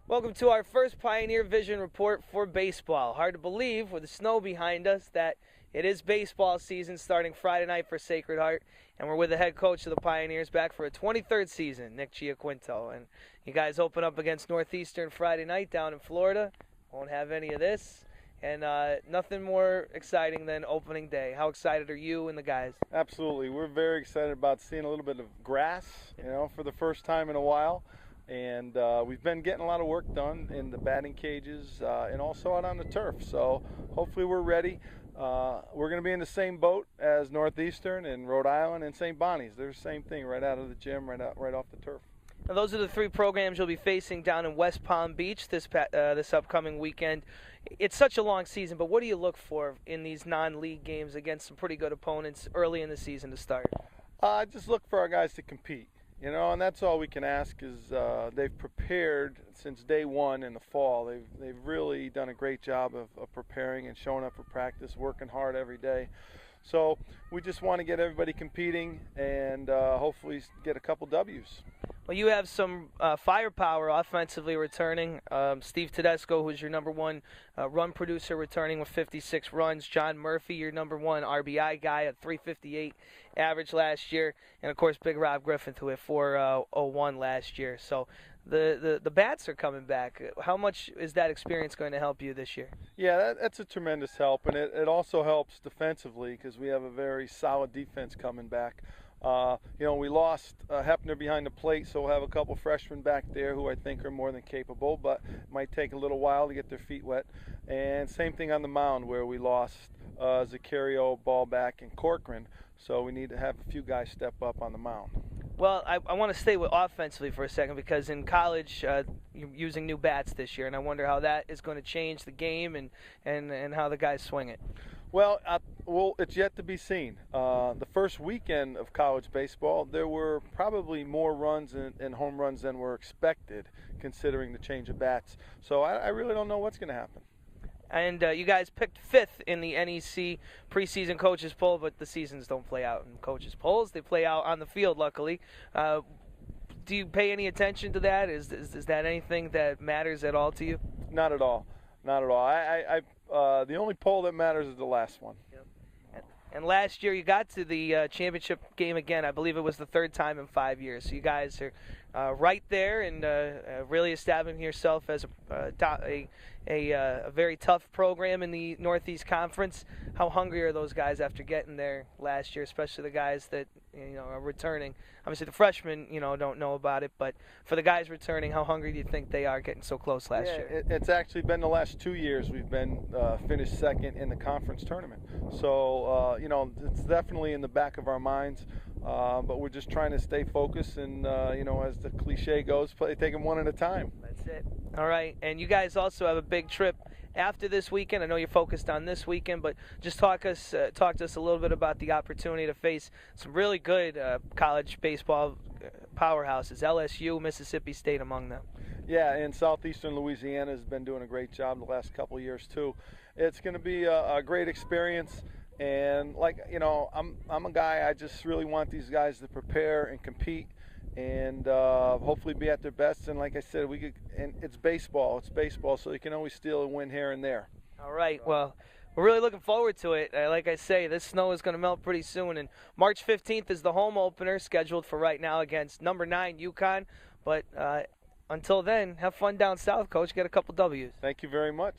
Welcome to our first Pioneer Vision report for baseball. Hard to believe with the snow behind us that it is baseball season starting Friday night for Sacred Heart, and we're with the head coach of the Pioneers back for a 23rd season, Nick Giaquinto. And you guys open up against Northeastern Friday night down in Florida. Won't have any of this. And nothing more exciting than opening day. How excited are you and the guys? Absolutely. We're very excited about seeing a little bit of grass, for the first time in a while. And we've been getting a lot of work done in the batting cages and also out on the turf. So hopefully we're ready. We're going to be in the same boat as Northeastern and Rhode Island and St. Bonnie's. They're the same thing, right out of the gym, right off the turf. Now, those are the three programs you'll be facing down in West Palm Beach this upcoming weekend. It's such a long season, but what do you look for in these non-league games against some pretty good opponents early in the season to start? Just look for our guys to compete. And that's all we can ask is they've prepared since day one in the fall. They've really done a great job of preparing and showing up for practice, working hard every day. So we just want to get everybody competing and hopefully get a couple W's. Well, you have some firepower offensively returning. Steve Tedesco, who's your number one run producer, returning with 56 runs. John Murphy, your number one RBI guy at 358 average last year. And, of course, Big Rob Griffin, who hit 401 last year. So the bats are coming back. How much is that experience going to help you this year? Yeah, that's a tremendous help. And it also helps defensively because we have a very solid defense coming back. We lost Hepner behind the plate, so we'll have a couple freshmen back there who I think are more than capable, but it might take a little while to get their feet wet. And same thing on the mound where we lost Zachario, Ballback, and Corcoran, so we need to have a few guys step up on the mound. Well, I want to stay with offensively for a second because in college you're using new bats this year, and I wonder how that is going to change the game and how the guys swing it. Well, it's yet to be seen. The first weekend of college baseball, there were probably more runs and home runs than were expected, considering the change of bats. So I really don't know what's going to happen. And you guys picked 5th in the NEC preseason coaches poll, but the seasons don't play out in coaches polls. They play out on the field, luckily. Do you pay any attention to that? Is that anything that matters at all to you? Not at all. Not at all. The only poll that matters is the last one. Yep. And last year you got to the championship game again. I believe it was the 3rd time in 5 years. So you guys are right there and really establishing yourself as a very tough program in the Northeast Conference. How hungry are those guys after getting there last year, especially the guys that are returning? Obviously the freshmen don't know about it, but for the guys returning, how hungry do you think they are getting so close last year? It's actually been the last 2 years we've been finished 2nd in the conference tournament. So it's definitely in the back of our minds. But we're just trying to stay focused and, as the cliche goes, take them one at a time. That's it. All right. And you guys also have a big trip after this weekend. I know you're focused on this weekend, but just talk to us a little bit about the opportunity to face some really good college baseball powerhouses, LSU, Mississippi State among them. Yeah, and Southeastern Louisiana has been doing a great job the last couple of years, too. It's going to be a great experience. And I'm a guy, I just really want these guys to prepare and compete and hopefully be at their best. And like I said, and it's baseball, so you can always steal a win here and there. All right, well, we're really looking forward to it. Like I say, this snow is going to melt pretty soon. And March 15th is the home opener scheduled for right now against number 9 UConn. But until then, have fun down south, Coach. Get a couple W's. Thank you very much.